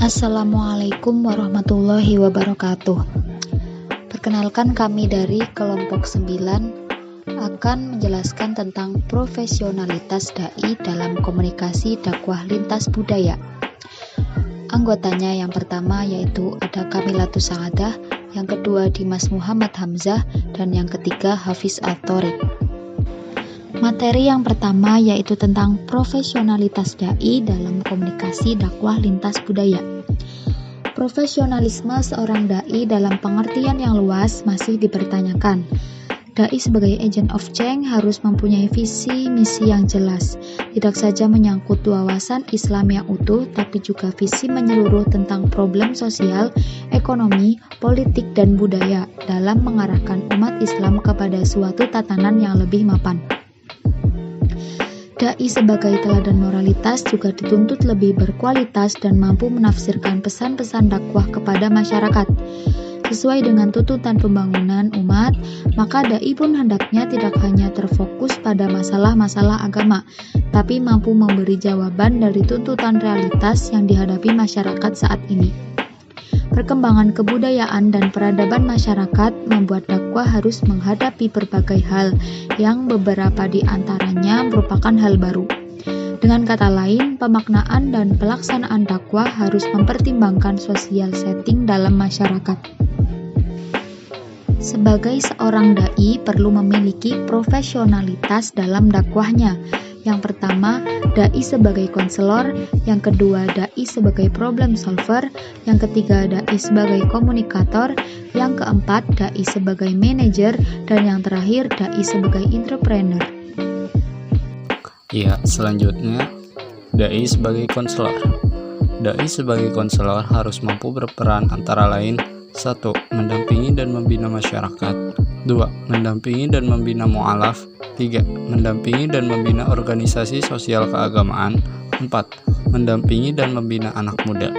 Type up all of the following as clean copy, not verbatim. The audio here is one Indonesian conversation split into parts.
Assalamualaikum warahmatullahi wabarakatuh. Perkenalkan, kami dari kelompok 9 akan menjelaskan tentang profesionalitas dai dalam komunikasi dakwah lintas budaya. Anggotanya yang pertama yaitu ada Kamilatus Saadah, yang kedua Dimas Muhammad Hamzah, dan yang ketiga Hafiz Al-Thoriq. Materi yang pertama yaitu tentang profesionalitas dai dalam komunikasi dakwah lintas budaya. Profesionalisme seorang dai dalam pengertian yang luas masih dipertanyakan. Dai sebagai agent of change harus mempunyai visi misi yang jelas, tidak saja menyangkut wawasan Islam yang utuh, tapi juga visi menyeluruh tentang problem sosial, ekonomi, politik, dan budaya dalam mengarahkan umat Islam kepada suatu tatanan yang lebih mapan. Dai sebagai teladan moralitas juga dituntut lebih berkualitas dan mampu menafsirkan pesan-pesan dakwah kepada masyarakat. Sesuai dengan tuntutan pembangunan umat, maka dai pun hendaknya tidak hanya terfokus pada masalah-masalah agama, tapi mampu memberi jawaban dari tuntutan realitas yang dihadapi masyarakat saat ini. Perkembangan kebudayaan dan peradaban masyarakat membuat dakwah harus menghadapi berbagai hal yang beberapa di antaranya merupakan hal baru. Dengan kata lain, pemaknaan dan pelaksanaan dakwah harus mempertimbangkan social setting dalam masyarakat. Sebagai seorang dai perlu memiliki profesionalitas dalam dakwahnya. Yang pertama, dai sebagai konselor, yang kedua, dai sebagai problem solver, yang ketiga, dai sebagai komunikator, yang keempat, dai sebagai manajer, dan yang terakhir, dai sebagai entrepreneur. Ya, selanjutnya, dai sebagai konselor. Dai sebagai konselor harus mampu berperan antara lain: 1. Mendampingi dan membina masyarakat. 2. Mendampingi dan membina mu'alaf. 3. Mendampingi dan membina organisasi sosial keagamaan. 4. Mendampingi dan membina anak muda.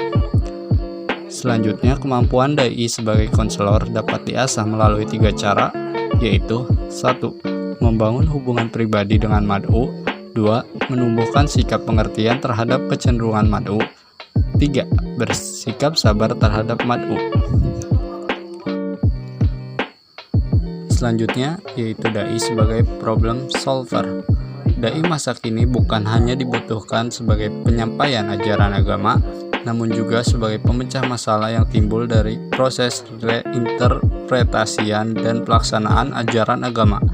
Selanjutnya, kemampuan dai sebagai konselor dapat diasah melalui 3 cara, yaitu 1. Membangun hubungan pribadi dengan mad'u. 2. Menumbuhkan sikap pengertian terhadap kecenderungan mad'u. 3. Bersikap sabar terhadap mad'u. Selanjutnya yaitu dai sebagai problem solver. Dai masa kini bukan hanya dibutuhkan sebagai penyampaian ajaran agama, namun juga sebagai pemecah masalah yang timbul dari proses reinterpretasian dan pelaksanaan ajaran agama.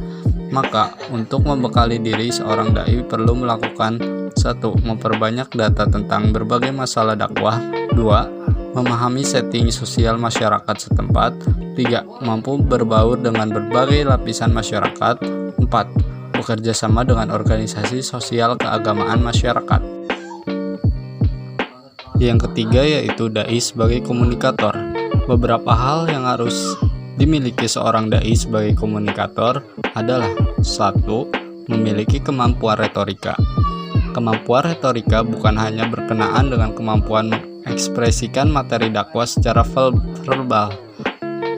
Maka, untuk membekali diri seorang dai perlu melakukan: 1. Memperbanyak data tentang berbagai masalah dakwah. 2. Memahami setting sosial masyarakat setempat. 3. Mampu berbaur dengan berbagai lapisan masyarakat. 4. Bekerja sama dengan organisasi sosial keagamaan masyarakat. Yang ketiga yaitu dai sebagai komunikator. Beberapa hal yang harus dimiliki seorang dai sebagai komunikator adalah: 1. Memiliki kemampuan retorika. Kemampuan retorika bukan hanya berkenaan dengan kemampuan mengekspresikan materi dakwah secara verbal,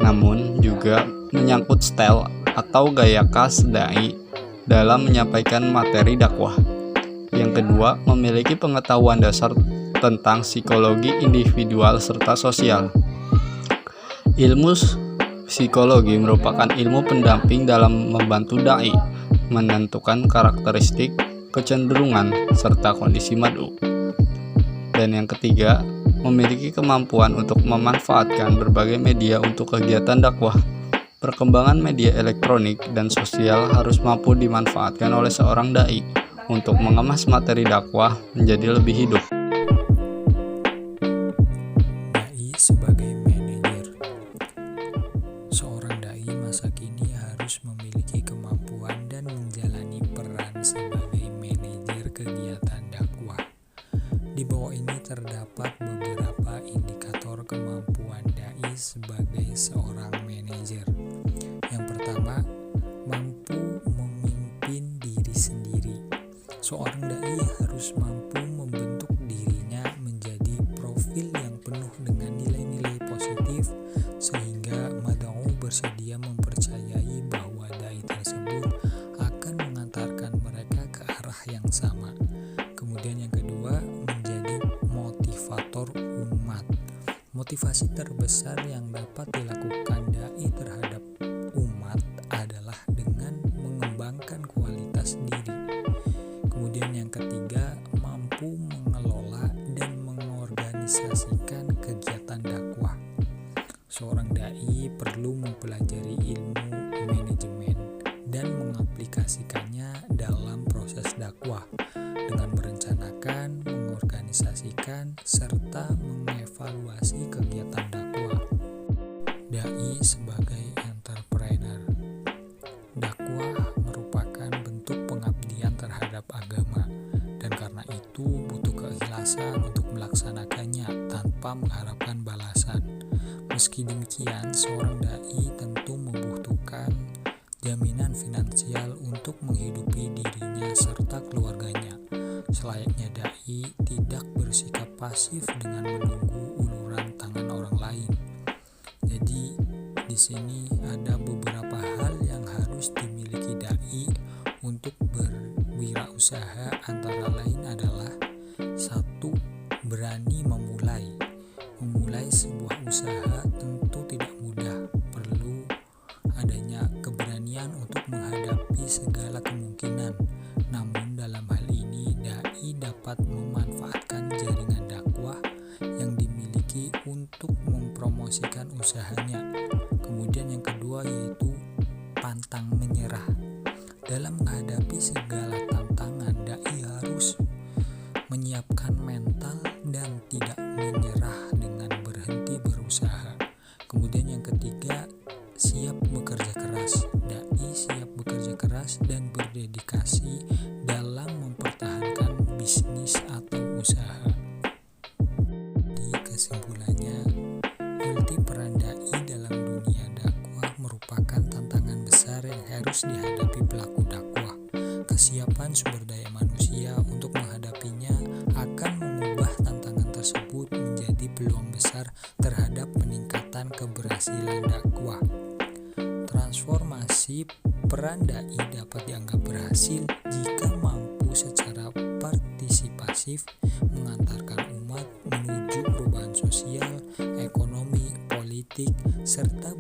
namun juga menyangkut style atau gaya khas dai dalam menyampaikan materi dakwah. Yang kedua, memiliki pengetahuan dasar tentang psikologi individual serta sosial. Ilmu psikologi merupakan ilmu pendamping dalam membantu dai menentukan karakteristik, kecenderungan, serta kondisi mad'u. Dan yang ketiga, memiliki kemampuan untuk memanfaatkan berbagai media untuk kegiatan dakwah. Perkembangan media elektronik dan sosial harus mampu dimanfaatkan oleh seorang dai untuk mengemas materi dakwah menjadi lebih hidup. Dai sebagai manajer. Seorang dai masa kini harus memiliki kemampuan dan menjalani peran sebagai manajer kegiatan dakwah. Di bawah ini terdapat beberapa indikator kemampuan dai sebagai seorang manajer. Yang pertama, mampu memimpin diri sendiri. Seorang dai harus mampu membentuk dirinya menjadi profil yang penuh dengan nilai-nilai positif, sehingga mad'u bersedia mempercayai bahwa dai tersebut akan mengantarkan mereka ke arah yang sama. Kemudian yang kedua, menjadi motivator umat. Motivasi terbesar yang dapat dilakukan dai terhadap umat adalah dengan mengembangkan kualitas diri. Kemudian yang ketiga, mampu mengelola dan mengorganisasikan kegiatan dakwah. Seorang dai perlu mempelajari ilmu manajemen dan mengaplikasikannya dalam proses dakwah dengan merencanakan, mengorganisasikan, serta mengevaluasi kegiatan dakwah. Dai sebagai entrepreneur. Dakwah merupakan bentuk pengabdian terhadap agama, dan karena itu butuh keikhlasan untuk melaksanakannya tanpa mengharapkan balasan. Meski demikian, seorang dai tentu membutuhkan jaminan finansial untuk menghidupi dirinya serta keluarganya. Selayaknya dai tidak bersikap pasif dengan menunggu uluran tangan orang lain. Jadi di sini ada beberapa hal yang harus dimiliki dai untuk berwirausaha, antara lain adalah 1. Berani memulai. Memulai sebuah usaha tentu tidak mudah, perlu adanya keberanian untuk menghadapi segala kemungkinan. Namun dalam hal ini dai dapat memanfaatkan jaringan dakwah yang dimiliki untuk mempromosikan usahanya. Kemudian yang kedua yaitu pantang menyerah. Dalam menghadapi segala tantangan, dai harus menyiapkan mental dan tidak menyerah dengan berhenti berusaha. Kemudian yang ketiga, siap bekerja keras. Dai siap bekerja keras dan berdedikasi dalam mempertahankan bisnis atau usaha. Di kesimpulannya, multi peran dai dalam dunia dakwah merupakan tantangan besar yang harus dihadapi pelaku dakwah. Kesiapan sumber daya manusia untuk menghadapinya akan mengubah tantangan tersebut menjadi peluang besar terhadap peningkatan keberhasilan dakwah. Transformasi peran dai dapat dianggap berhasil jika mampu secara partisipasif mengantarkan umat menuju perubahan sosial, ekonomi, politik, serta